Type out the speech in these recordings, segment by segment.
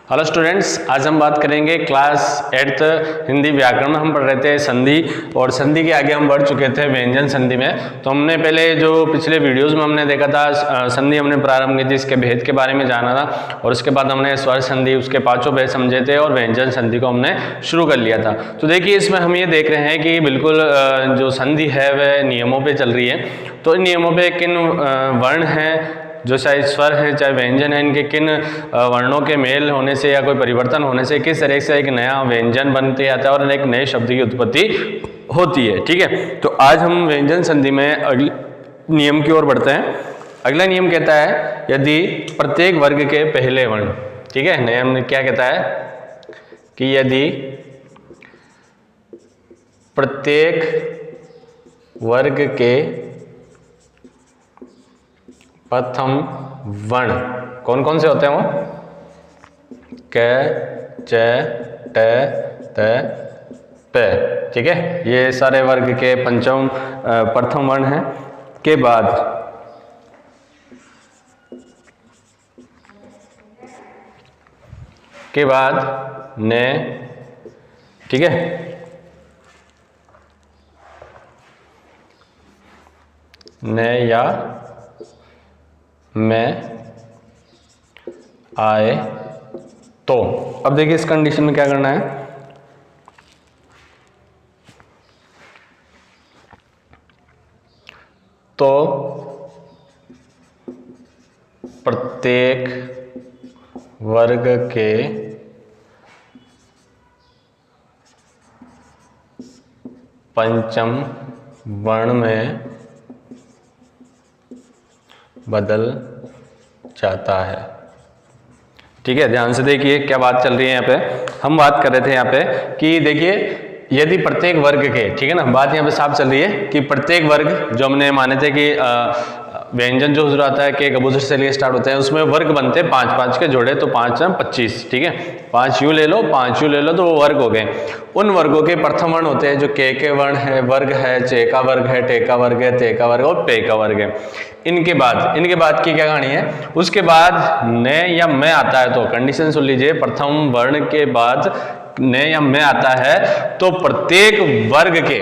Hello students, आज हम बात करेंगे क्लास 8th हिंदी व्याकरण में हम पढ़ रहे थे संधि, और संधि के आगे हम बढ़ चुके थे व्यंजन संधि में। तो हमने पहले जो पिछले वीडियोस में हमने देखा था संधि हमने प्रारंभ की थी, इसके भेद के बारे में जाना था, और उसके बाद हमने स्वर संधि उसके पांचों भेद समझे थे और व्यंजन संधि को हमने शुरू कर लिया था। तो देखिए इसमें हम ये देख रहे हैं कि बिल्कुल जो संधि है वह नियमों पर चल रही है। तो इन नियमों पर किन वर्ण हैं, जो चाहे स्वर है चाहे व्यंजन है, इनके किन वर्णों के मेल होने से या कोई परिवर्तन होने से किस तरह से एक नया व्यंजन बनते आता है और एक नए शब्द की उत्पत्ति होती है। ठीक है, तो आज हम व्यंजन संधि में अगले नियम की ओर बढ़ते हैं। अगला नियम कहता है यदि प्रत्येक वर्ग के पहले वर्ण, ठीक है, नियम क्या कहता है कि यदि प्रत्येक वर्ग के प्रथम वर्ण कौन कौन से होते हैं, वो क, च, ट, त, प। ठीक है, ये सारे वर्ग के पंचम प्रथम वर्ण हैं। के बाद न, ठीक है, न या में आए तो। अब देखिए इस कंडीशन में क्या करना है, तो प्रत्येक वर्ग के पंचम वर्ण में बदल जाता है। ठीक है, ध्यान से देखिए क्या बात चल रही है। यहाँ पे हम बात कर रहे थे यहाँ पे कि देखिए यदि प्रत्येक वर्ग के, ठीक है ना, बात यहाँ पे साफ चल रही है कि प्रत्येक वर्ग जो हमने माने थे कि व्यंजन जो शुरू आता है कि कबूतर से लिए स्टार्ट होते हैं, उसमें वर्ग बनते हैं 5-5 के जोड़े, तो 5 25। ठीक है, 5 यूं ले लो 5 यूं ले लो, तो वो वर्ग हो गए। उन वर्गों के प्रथम वर्ण होते हैं जो के वर्ण है, वर्ग है, चे का वर्ग है, टे का वर्ग है, ते का वर्ग और पे का वर्ग है। इनके बाद की क्या कहानी है, उसके बाद न या मैं आता है। तो कंडीशन सुन लीजिए, प्रथम वर्ण के बाद न या मैं आता है तो प्रत्येक वर्ग के,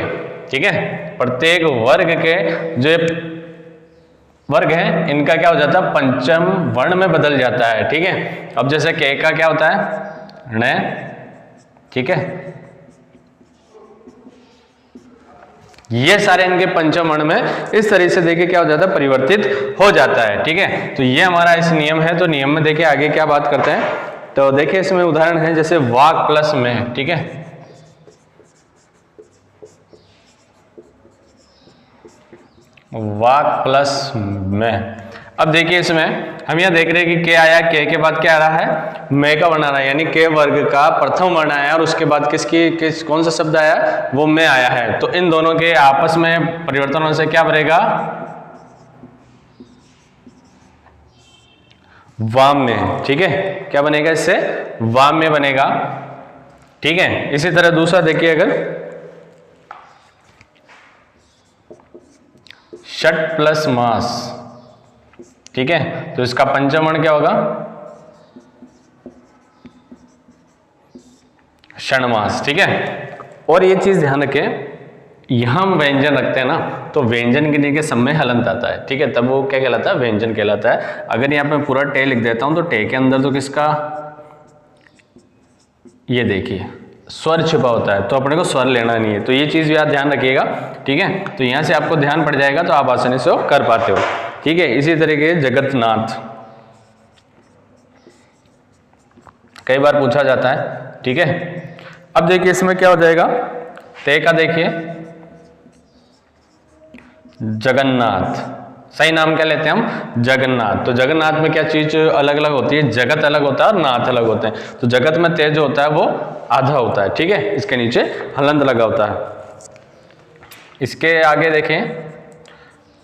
ठीक है, प्रत्येक वर्ग के जो वर्ग है इनका क्या हो जाता है, पंचम वर्ण में बदल जाता है। ठीक है, अब जैसे के का क्या होता है, न, ठीक है, ये सारे इनके पंचम वर्ण में इस तरह से देखिए क्या हो जाता है, परिवर्तित हो जाता है। ठीक है, तो ये हमारा इस नियम है। तो नियम में देखिए आगे क्या बात करते हैं, तो देखिए इसमें उदाहरण है जैसे वाक प्लस में। ठीक है, वाक प्लस में। अब देखिए इसमें हम यह देख रहे हैं कि के आया, के बाद क्या आ रहा है, मैं का वर्ण आ रहा है, यानी के वर्ग का प्रथम वर्ण आया और उसके बाद कौन सा शब्द आया, वो मैं आया है। तो इन दोनों के आपस में परिवर्तन होने से क्या बनेगा, वाम में। ठीक है, क्या बनेगा, इससे वाम में बनेगा। ठीक है, इसी तरह दूसरा देखिए, अगर षट प्लस मास, ठीक है, तो इसका पंचम वर्ण क्या होगा, षणमास। ठीक है, और ये चीज ध्यान रखें, यहां हम व्यंजन रखते हैं ना, तो व्यंजन के नीचे सब में हलंत आता है। ठीक है, तब वो क्या कहलाता है, व्यंजन कहलाता है। अगर यहाँ पे पूरा टे लिख देता हूं तो टे के अंदर तो किसका, ये देखिए स्वर छिपा होता है, तो अपने को स्वर लेना नहीं है। तो ये चीज भी आप ध्यान रखिएगा। ठीक है, तो यहां से आपको ध्यान पड़ जाएगा तो आप आसानी से कर पाते हो। ठीक है, इसी तरीके जगतनाथ कई बार पूछा जाता है। ठीक है, अब देखिए इसमें क्या हो जाएगा, ते का देखिए जगन्नाथ, सही नाम क्या लेते हैं हम, जगन्नाथ। तो जगन्नाथ में क्या चीज अलग अलग होती है, जगत अलग होता है और नाथ अलग होते हैं। तो जगत में ते जो होता है वो आधा होता है। ठीक है, इसके नीचे हलंत लगा होता है। इसके आगे देखें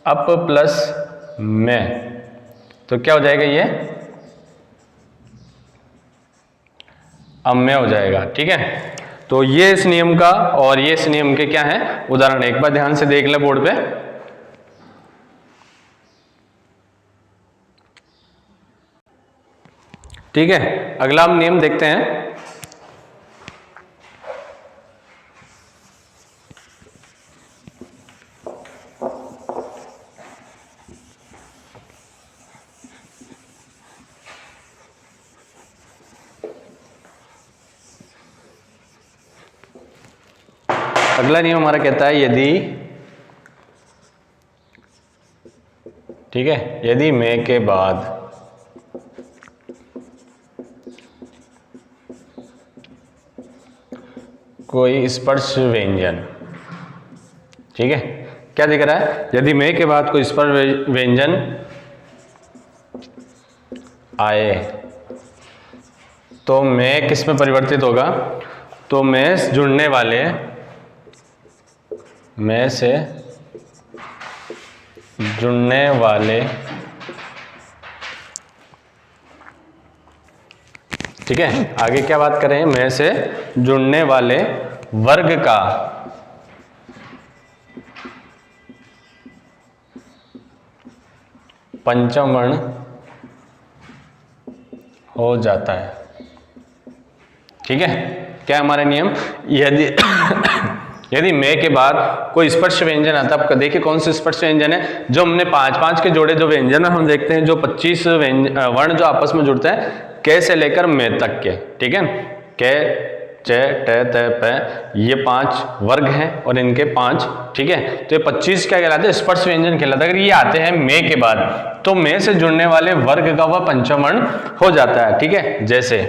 अप प्लस में, तो क्या हो जाएगा, ये अम्य हो जाएगा। ठीक है, तो ये इस नियम का और ये इस नियम के क्या है, उदाहरण। एक बार ध्यान से देख ले बोर्ड पे, ठीक है, अगला हम नियम देखते हैं। अगला नियम हमारा कहता है यदि, ठीक है, यदि में के बाद कोई स्पर्श व्यंजन, ठीक है, क्या दिख रहा है, यदि में के बाद कोई स्पर्श व्यंजन आए तो में किस में परिवर्तित होगा, तो में जुड़ने वाले, में से जुड़ने वाले, ठीक है, आगे क्या बात करें, में से जुड़ने वाले वर्ग का पंचम वर्ण हो जाता है। ठीक है, क्या हमारे नियम, यदि यदि में के बाद कोई स्पर्श व्यंजन आता है, देखिए कौन से स्पर्श व्यंजन है, जो हमने 5-5 के जोड़े जो व्यंजन हम देखते हैं, जो 25 वर्ण जो आपस में जुड़ते हैं क से लेकर में तक के, ठीक है, क च ट त प, ये 5 वर्ग हैं और इनके 5, ठीक है, तो ये 25 क्या कहलाते हैं, स्पर्श व्यंजन कहलाता है। अगर ये आते हैं में के बाद तो में से जुड़ने वाले वर्ग का वह पंचम वर्ण हो जाता है। ठीक है, जैसे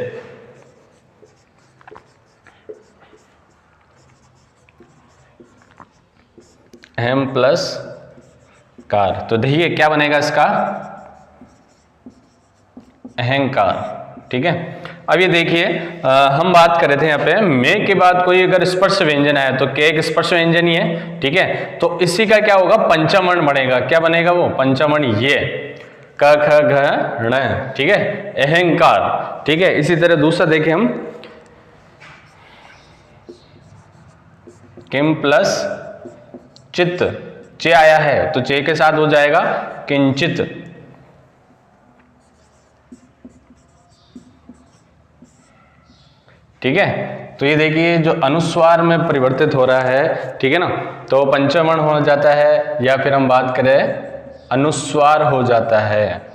हेम प्लस कार, तो देखिए क्या बनेगा इसका, अहंकार। ठीक है, अब ये देखिए हम बात कर रहे थे यहाँ पे में के बाद कोई अगर स्पर्श व्यंजन आया तो के एक स्पर्श व्यंजन ही है। ठीक है, तो इसी का क्या होगा, पंचम वर्ण बनेगा। क्या बनेगा वो पंचम वर्ण, ये क ख घ ण, ठीक है, अहंकार। ठीक है, इसी तरह दूसरा देखें हम, किम प्लस चित्त, चे आया है तो चे के साथ हो जाएगा किंचित। ठीक है, तो ये देखिए जो अनुस्वार में परिवर्तित हो रहा है, ठीक है ना, तो पंचम वर्ण हो जाता है, या फिर हम बात करें अनुस्वार हो जाता है।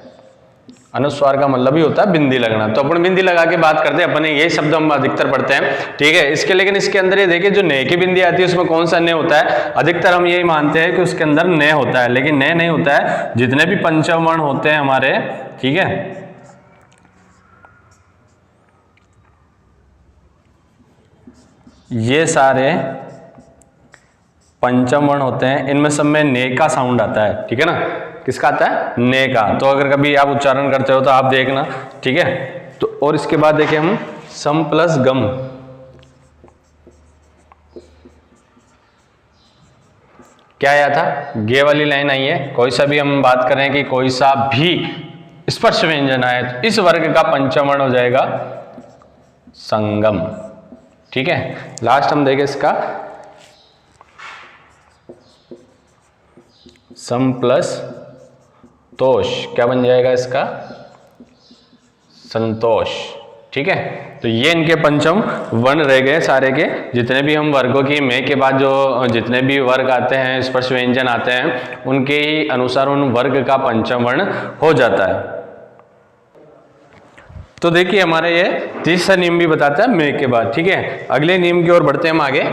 अनुस्वार का मतलब ही होता है बिंदी लगना, तो अपन बिंदी लगा के बात करते हैं, अपने ये शब्द हम अधिकतर पढ़ते हैं। ठीक है, इसके लेकिन इसके अंदर ये देखिए जो ने की बिंदी आती है उसमें कौन सा ने होता है, अधिकतर हम यही मानते हैं कि उसके अंदर ने होता है, लेकिन ने नहीं होता है। जितने भी पंचम वर्ण होते हैं हमारे, ठीक है, ये सारे पंचम वर्ण होते हैं, इनमें सब में ने का साउंड आता है। ठीक है ना, किसका आता है, ने का। तो अगर कभी आप उच्चारण करते हो तो आप देखना। ठीक है, तो और इसके बाद देखिए हम सम प्लस गम, क्या आया था, गे वाली लाइन आई है। कोई सा भी हम बात करें कि कोई सा भी स्पर्श व्यंजन आए तो इस वर्ग का पंचम वर्ण हो जाएगा संगम। ठीक है, लास्ट हम देखें इसका सम प्लस तोष, क्या बन जाएगा इसका, संतोष। ठीक है, तो ये इनके पंचम वर्ण रह गए सारे के, जितने भी हम वर्गों की में के बाद जो जितने भी वर्ग आते हैं, स्पर्श व्यंजन आते हैं, उनके ही अनुसार उन वर्ग का पंचम वर्ण हो जाता है। तो देखिए हमारे ये तीसरा नियम भी बताता है में के बाद। ठीक है, अगले नियम की ओर बढ़ते हैं हम आगे।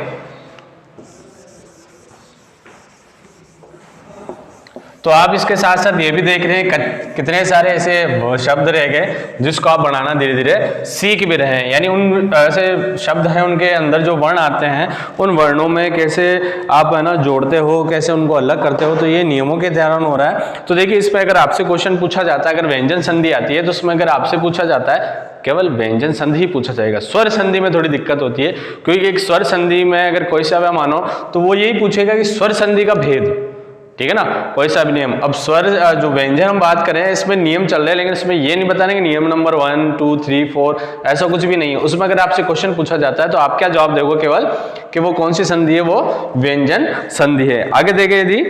तो आप इसके साथ साथ ये भी देख रहे हैं कितने सारे ऐसे शब्द रह गए जिसको आप बनाना धीरे धीरे सीख भी रहे हैं, यानी उन ऐसे शब्द हैं उनके अंदर जो वर्ण आते हैं उन वर्णों में कैसे आप है ना जोड़ते हो, कैसे उनको अलग करते हो, तो ये नियमों के ध्यान हो रहा है। तो देखिए इसमें अगर आपसे क्वेश्चन पूछा जाता है, अगर व्यंजन संधि आती है तो उसमें अगर आपसे पूछा जाता है केवल व्यंजन संधि ही पूछा जाएगा। स्वर संधि में थोड़ी दिक्कत होती है, क्योंकि एक स्वर संधि में अगर कोई सा भी मानो तो वो यही पूछेगा कि स्वर संधि का भेद। ठीक है ना, कोई सा भी नियम। अब स्वर जो व्यंजन हम बात करें इसमें नियम चल रहे हैं, लेकिन इसमें ये नहीं बताने कि नियम नंबर 1 2 3 4 ऐसा कुछ भी नहीं है। उसमें अगर आपसे क्वेश्चन पूछा जाता है तो आप क्या जवाब दोगे, केवल कि वो कौन सी संधि है, वो व्यंजन संधि है। आगे देखें, यदि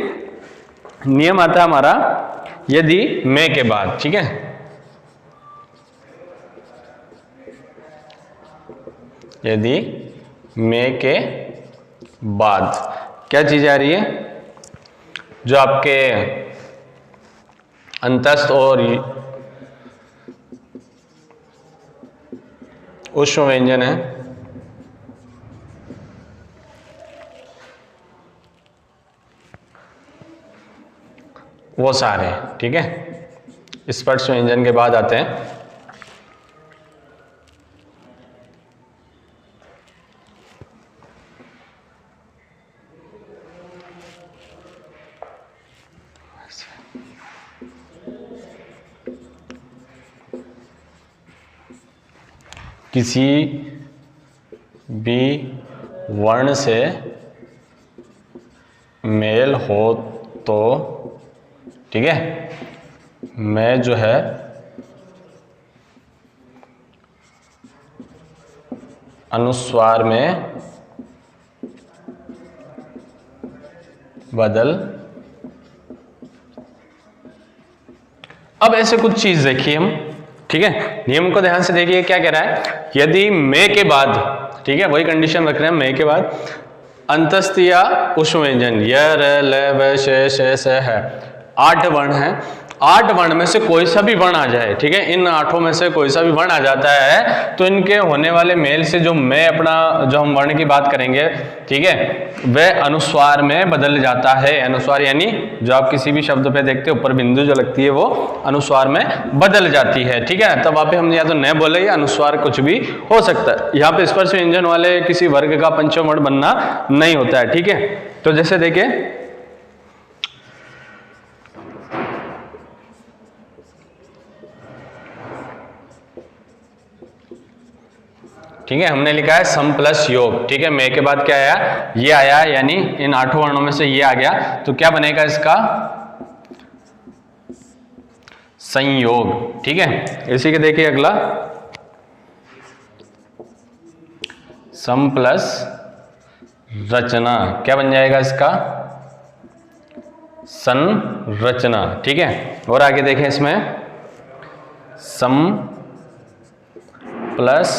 नियम आता है हमारा यदि में के बाद, ठीक है, यदि में के बाद क्या चीज आ रही है, जो आपके अंतस्थ और ऊष्म व्यंजन है वो सारे, ठीक है, स्पर्श व्यंजन के बाद आते हैं किसी भी वर्ण से मेल हो तो, ठीक है, मैं जो है अनुस्वार में बदल। अब ऐसे कुछ चीज देखिए हम, ठीक है, नियम को ध्यान से देखिए क्या कह रहा है। यदि में के बाद, ठीक है, वही कंडीशन रख रहे हैं, में के बाद अंतस्थ या ऊष्म व्यंजन य र ल व श स है, 8 वर्ण हैं, 8 वर्ण में से कोई सा भी वर्ण आ जाए, ठीक है, इन 8 में से कोई सा भी वर्ण आ जाता है तो इनके होने वाले मेल से जो मैं अपना जो हम वर्ण की बात करेंगे, ठीक है, वह अनुस्वार में बदल जाता है। अनुस्वार यानी जो आप किसी भी शब्द पे देखते हो ऊपर बिंदु जो लगती है वो अनुस्वार में बदल जाती है, ठीक है। तब वहां पे हम या तो न बोले या अनुस्वार कुछ भी हो सकता है। यहाँ पे स्पर्श व्यंजन वाले किसी वर्ग का पंचम वर्ण बनना नहीं होता है, ठीक है। तो जैसे देखिए ठीक है, हमने लिखा है सम प्लस योग, ठीक है, में के बाद क्या आया, ये आया, यानी इन 8 वर्णों में से ये आ गया, तो क्या बनेगा इसका संयोग, ठीक है। इसी के देखिए अगला सम प्लस रचना, क्या बन जाएगा इसका संरचना, ठीक है। और आगे देखें इसमें सम प्लस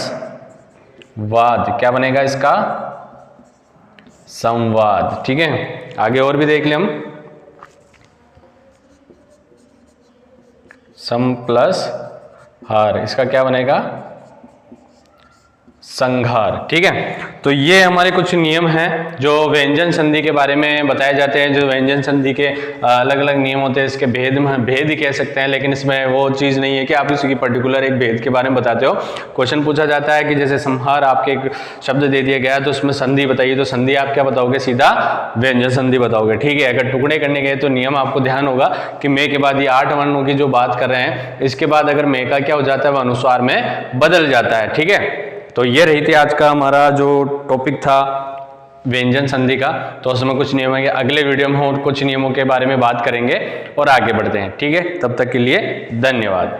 वाद, क्या बनेगा इसका संवाद, ठीक है। आगे और भी देख लें हम, सम प्लस हार, इसका क्या बनेगा संघार, ठीक है। तो ये हमारे कुछ नियम हैं जो व्यंजन संधि के बारे में बताए जाते हैं। जो व्यंजन संधि के अलग अलग नियम होते हैं, इसके भेद ही कह सकते हैं, लेकिन इसमें वो चीज़ नहीं है कि आप इसी की पर्टिकुलर एक भेद के बारे में बताते हो। क्वेश्चन पूछा जाता है कि जैसे संहार आपके एक शब्द दे दिया गया तो उसमें संधि बताइए, तो संधि आप क्या बताओगे, सीधा व्यंजन संधि बताओगे, ठीक है। अगर टुकड़े करने गए तो नियम आपको ध्यान होगा कि में के बाद ये 8 वर्णों की जो बात कर रहे हैं, इसके बाद अगर में का क्या हो जाता है, वह अनुस्वार में बदल जाता है, ठीक है। तो ये रही थी आज का हमारा जो टॉपिक था व्यंजन संधि का। तो उसमें कुछ नियम है, अगले वीडियो में और कुछ नियमों के बारे में बात करेंगे और आगे बढ़ते हैं, ठीक है। तब तक के लिए धन्यवाद।